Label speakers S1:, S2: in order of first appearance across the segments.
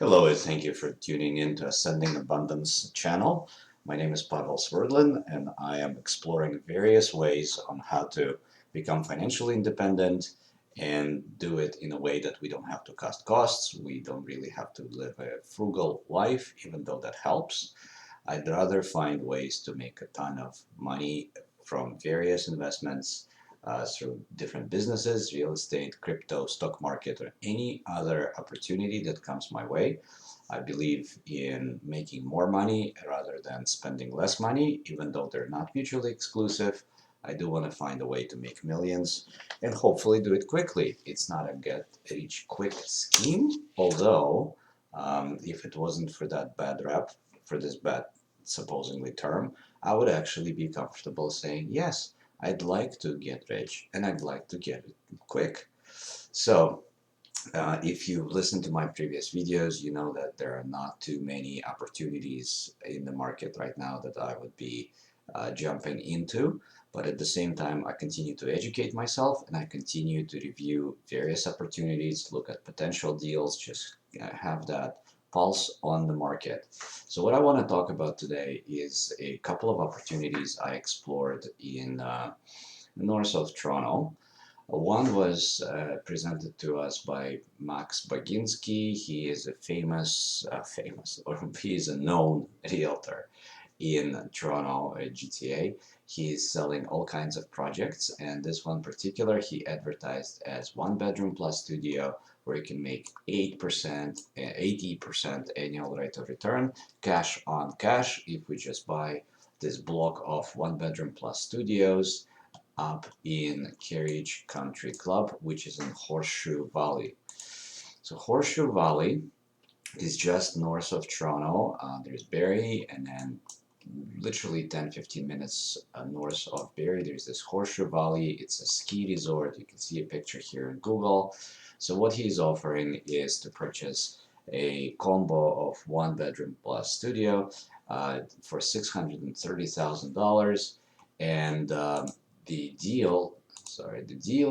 S1: Hello, and thank you for tuning in to Ascending Abundance channel. My name is Pavel Sverdlin, and I am exploring various ways on how to become financially independent and do it in a way that we don't have to cut costs. We don't really have to live a frugal life, even though that helps. I'd rather find ways to make a ton of money from various investments through different businesses, real estate, crypto, stock market, or any other opportunity that comes my way. I believe in making more money rather than spending less money, even though they're not mutually exclusive. I do want to find a way to make millions and hopefully do it quickly. It's not a get rich quick scheme, although if it wasn't for that bad rep, for this bad supposedly term, I would actually be comfortable saying, yes, I'd like to get rich and I'd like to get it quick. So, if you listen to my previous videos, you know that there are not too many opportunities in the market right now that I would be jumping into. But at the same time, I continue to educate myself and I continue to review various opportunities, look at potential deals, just have that pulse on the market. So what I want to talk about today is a couple of opportunities I explored in north of Toronto. One was presented to us by Max Baginski. He is a or he is a known realtor in Toronto, GTA. He is selling all kinds of projects, and this one particular he advertised as one bedroom plus studio where you can make 8%, 80% annual rate of return, cash on cash, if we just buy this block of one bedroom plus studios up in Carriage Country Club, which is in Horseshoe Valley. So Horseshoe Valley is just north of Toronto. There's Barrie, and then literally 10-15 minutes north of Barrie, there's this Horseshoe Valley. It's a ski resort. You can see a picture here in Google. So what he's offering is to purchase a combo of one bedroom plus studio for $630,000, and the deal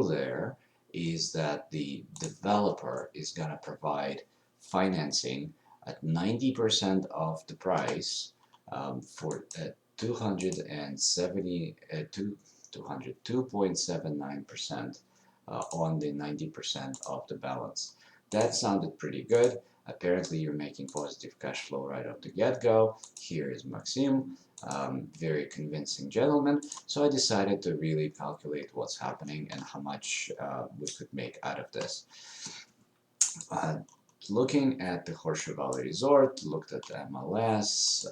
S1: there is that the developer is going to provide financing at 90% of the price for 2.79% on the 90% of the balance. That sounded pretty good. Apparently, you're making positive cash flow right off the get-go. Here is Maxim, very convincing gentleman. So I decided to really calculate what's happening and how much we could make out of this. Uh, Looking at the Horseshoe Valley Resort, looked at the MLS.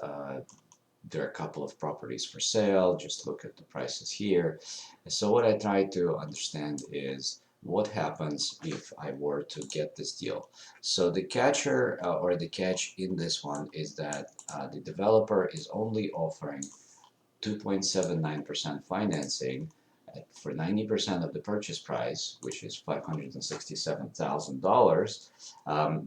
S1: There are a couple of properties for sale. Just look at the prices here. So what I try to understand is what happens if I were to get this deal. So the catcher or the catch in this one is that the developer is only offering 2.79% financing for 90% of the purchase price, which is $567,000.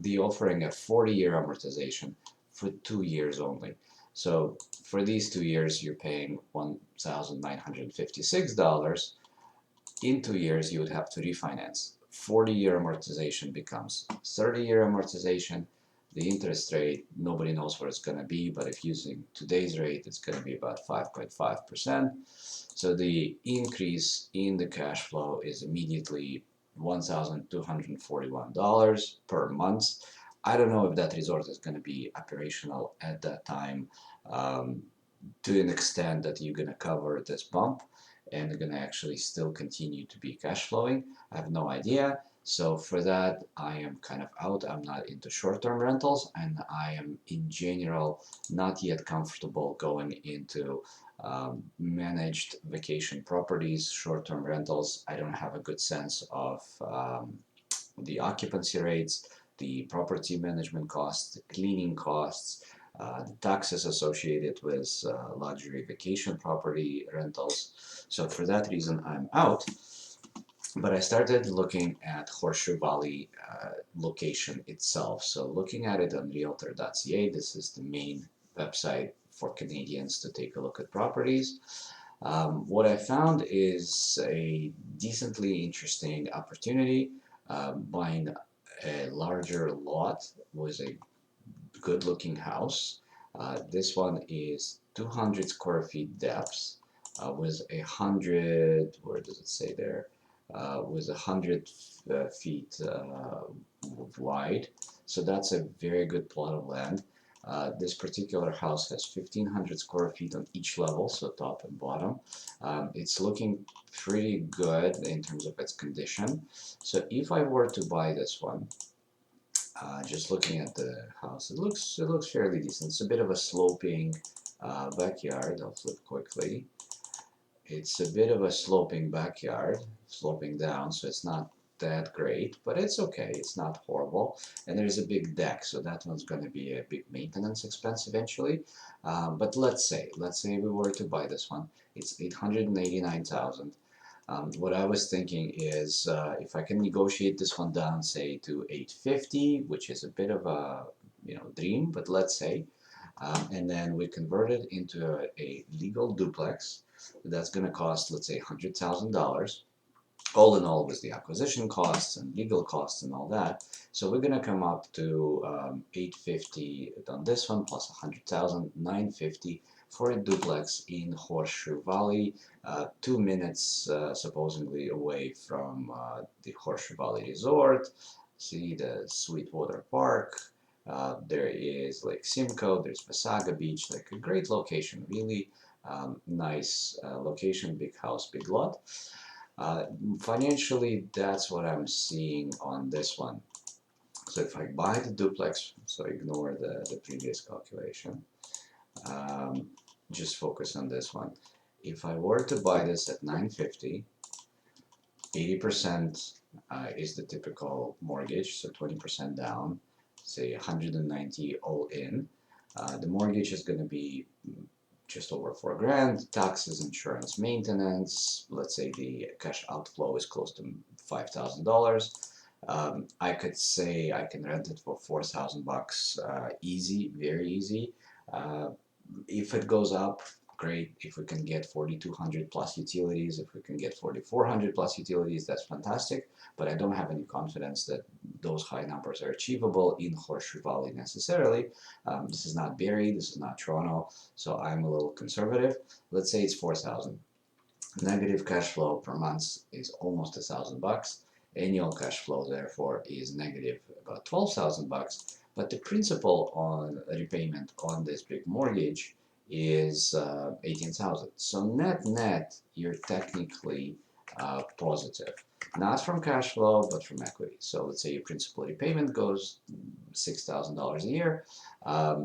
S1: The offering a 40-year amortization for 2 years only. So for these 2 years, you're paying $1,956. In 2 years, you would have to refinance. 40-year amortization becomes 30-year amortization. The interest rate, nobody knows what it's going to be, but if using today's rate, it's going to be about 5.5%. So the increase in the cash flow is immediately $1,241 per month. I don't know if that resort is going to be operational at that time to an extent that you're going to cover this bump and they're going to actually still continue to be cash flowing. I have no idea. So for that, I am kind of out. I'm not into short-term rentals, and I am in general not yet comfortable going into managed vacation properties, short-term rentals. I don't have a good sense of the occupancy rates, the property management costs, the cleaning costs, the taxes associated with luxury vacation property rentals. So for that reason, I'm out. But I started looking at Horseshoe Valley location itself. So looking at it on realtor.ca, this is the main website for Canadians to take a look at properties. What I found is a decently interesting opportunity buying a larger lot with a good looking house. This one is 200 square feet depth with 100, where does it say there? With 100 feet wide. So that's a very good plot of land. This particular house has 1,500 square feet on each level, so top and bottom. It's looking pretty good in terms of its condition. So if I were to buy this one, just looking at the house, it looks fairly decent. It's a bit of a sloping backyard. I'll flip quickly. It's a bit of a sloping backyard, sloping down, so it's not that great, but it's okay. It's not horrible. And there's a big deck, so that one's going to be a big maintenance expense eventually. But let's say we were to buy this one. It's 889,000. What I was thinking is if I can negotiate this one down, say to 850, which is a bit of a dream, but let's say, and then we convert it into a legal duplex. That's going to cost, let's say, $100,000. All in all, with the acquisition costs and legal costs and all that. So we're going to come up to 850 on this one plus 100,000, 950 for a duplex in Horseshoe Valley, 2 minutes supposedly away from the Horseshoe Valley Resort. See the Sweetwater Park. There is Lake Simcoe. There's Wasaga Beach. Like a great location, really nice location, big house, big lot. Financially, that's what I'm seeing on this one. So if I buy the duplex, so ignore the previous calculation, just focus on this one. If I were to buy this at 950, 80% is the typical mortgage, so 20% down, say 190 all in. The mortgage is going to be just over $4,000, taxes, insurance, maintenance. Let's say the cash outflow is close to $5,000. I could say I can rent it for $4,000 easy, very easy. If it goes up, great. If we can get 4,200 plus utilities, if we can get 4,400 plus utilities, that's fantastic. But I don't have any confidence that those high numbers are achievable in Horseshoe Valley necessarily. This is not Barrie, this is not Toronto, so I'm a little conservative. Let's say it's 4,000. Negative cash flow per month is almost $1,000. Annual cash flow, therefore, is negative about $12,000. But the principal on repayment on this big mortgage is 18,000. So net, you're technically positive. Not from cash flow, but from equity. So let's say your principal repayment goes $6,000 a year.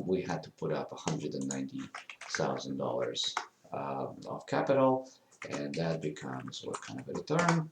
S1: We had to put up $190,000 of capital, and that becomes what kind of a return?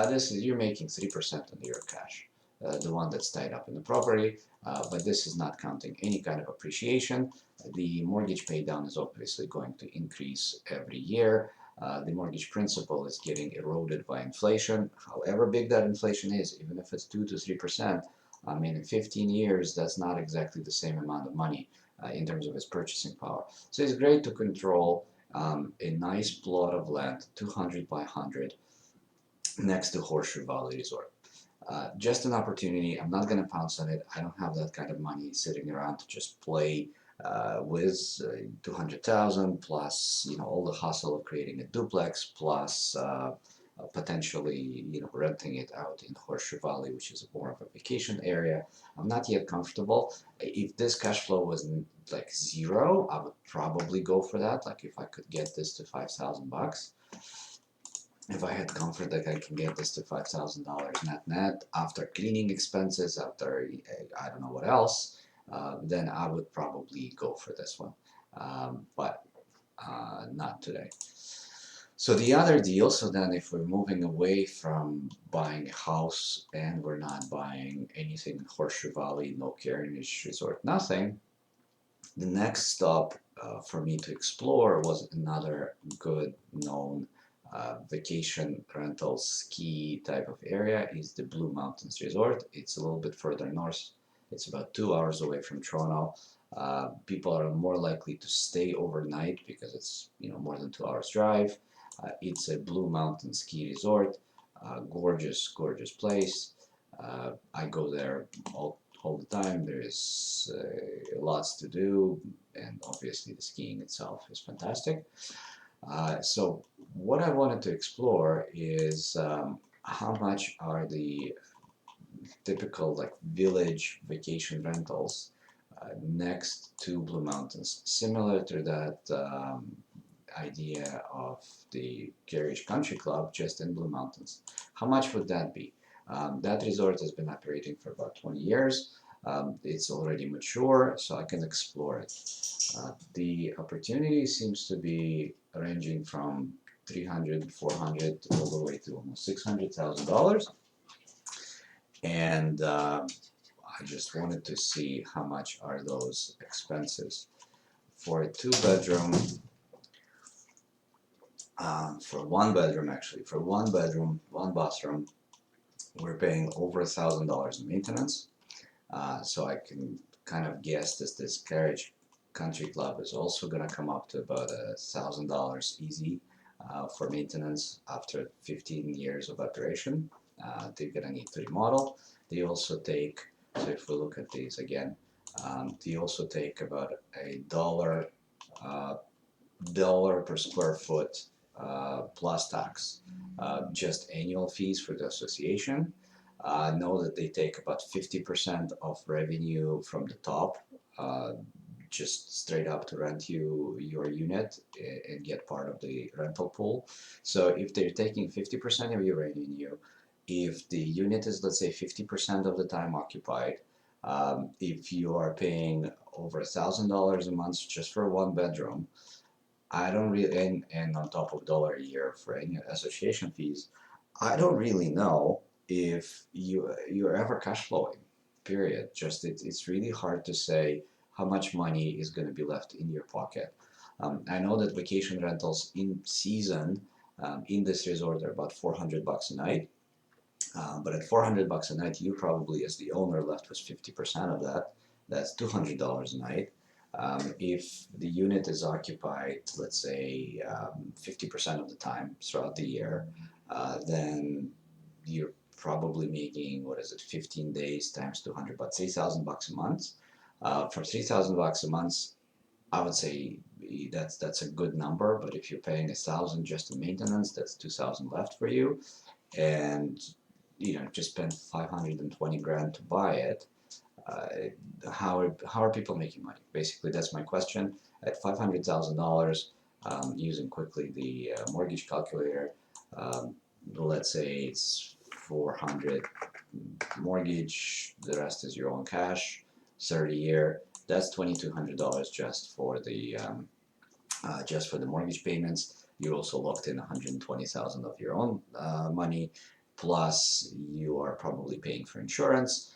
S1: This is you're making 3% on your cash, the one that's tied up in the property, but this is not counting any kind of appreciation. The mortgage pay down is obviously going to increase every year. The mortgage principal is getting eroded by inflation. However big that inflation is, even if it's 2 to 3%, I mean, in 15 years, that's not exactly the same amount of money in terms of its purchasing power. So it's great to control a nice plot of land, 200 by 100, next to Horseshoe Valley Resort. Just an opportunity. I'm not going to pounce on it. I don't have that kind of money sitting around to just play with 200,000 plus all the hustle of creating a duplex plus potentially renting it out in Horseshoe Valley, which is more of a vacation area. I'm not yet comfortable. If this cash flow was like zero, I would probably go for that. Like if I could get this to $5,000. If I had comfort that I can get this to $5,000 net after cleaning expenses, after I don't know what else, then I would probably go for this one. But not today. So the other deal, so then if we're moving away from buying a house and we're not buying anything in Horseshoe Valley, no Carriage Resort, nothing, the next stop for me to explore was another good known vacation rental ski type of area is the Blue Mountains Resort. It's a little bit further north. It's about 2 hours away from Toronto. People are more likely to stay overnight because it's more than 2 hours drive. It's a Blue Mountain ski resort. Gorgeous place. I go there all the time. There's lots to do, and obviously the skiing itself is fantastic. So what I wanted to explore is how much are the typical like village vacation rentals next to Blue Mountains, similar to that idea of the Carriage Country Club just in Blue Mountains. How much would that be? That resort has been operating for about 20 years. It's already mature, so I can explore it. The opportunity seems to be ranging from 300, 400, all the way to almost $600,000. And I just wanted to see how much are those expenses. For a two-bedroom, for one bedroom actually, for one bedroom, one bathroom, we're paying over $1,000 in maintenance. So I can kind of guess this Carriage Country Club is also going to come up to about $1,000 easy for maintenance after 15 years of operation. They're going to need to remodel. They also take, so if we look at these again, they also take about $1 per square foot plus tax, just annual fees for the association. Know that they take about 50% of revenue from the top, just straight up to rent you your unit and get part of the rental pool. So if they're taking 50% of your revenue, if the unit is, let's say, 50% of the time occupied, if you are paying over $1,000 a month just for one bedroom, I don't really, and on top of $1 a year for any association fees, I don't really know if you're ever cash flowing. Period. Just it's really hard to say how much money is going to be left in your pocket. I know that vacation rentals in season in this resort are about $400 a night. But at $400 a night, you probably, as the owner, left with 50% of that. That's $200 a night. If the unit is occupied, let's say 50% of the time throughout the year, then you're probably making, what is it, 15 days times 200, but $3,000 a month. For $3,000 a month, I would say that's a good number. But if you're paying $1,000 just in maintenance, that's $2,000 left for you, and just spend 520 grand to buy it. Uh, how are people making money? Basically, that's my question. At $500,000, using quickly the mortgage calculator, let's say it's 400 mortgage, the rest is your own cash, 30-year. That's $2,200 just for the mortgage payments. You're also locked in 120,000 of your own money, plus you are probably paying for insurance.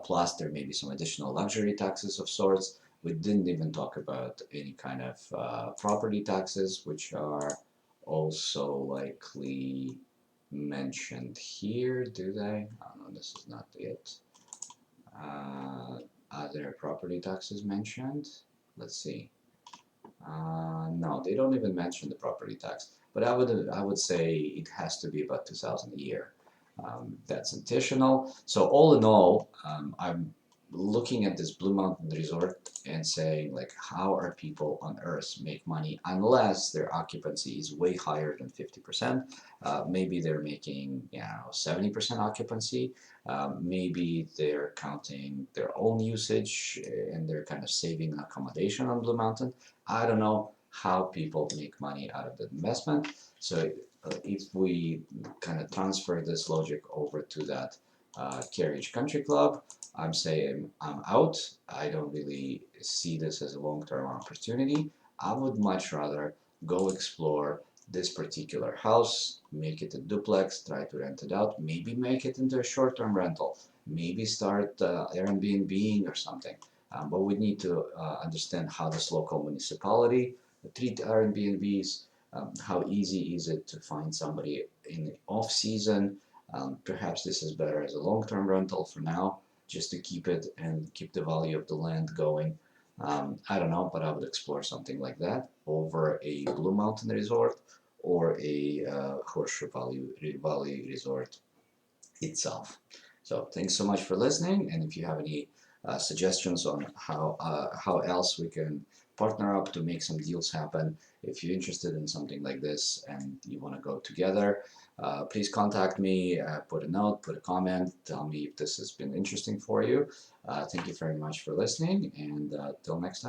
S1: Plus, there may be some additional luxury taxes of sorts. We didn't even talk about any kind of property taxes, which are also likely mentioned here. Do they? Oh no, this is not it. Are there property taxes mentioned? Let's see. No, they don't even mention the property tax. But I would say it has to be about 2,000 a year. That's additional. So all in all, I'm looking at this Blue Mountain Resort and saying, like, how are people on earth make money unless their occupancy is way higher than 50%? Maybe they're making 70% occupancy. Maybe they're counting their own usage and they're kind of saving accommodation on Blue Mountain. I don't know how people make money out of the investment. So if we kind of transfer this logic over to that Carriage Country Club, I'm saying I'm out. I don't really see this as a long-term opportunity. I would much rather go explore this particular house, make it a duplex, try to rent it out, maybe make it into a short-term rental, maybe start Airbnb or something. But we need to understand how this local municipality treat Airbnbs. How easy is it to find somebody in the off season? Perhaps this is better as a long-term rental for now, just to keep it and keep the value of the land going. I don't know, but I would explore something like that over a Blue Mountain Resort or a Horseshoe Valley Resort itself. So thanks so much for listening, and if you have any suggestions on how else we can partner up to make some deals happen. If you're interested in something like this and you want to go together, please contact me, put a note, put a comment, tell me if this has been interesting for you. Thank you very much for listening, and till next time.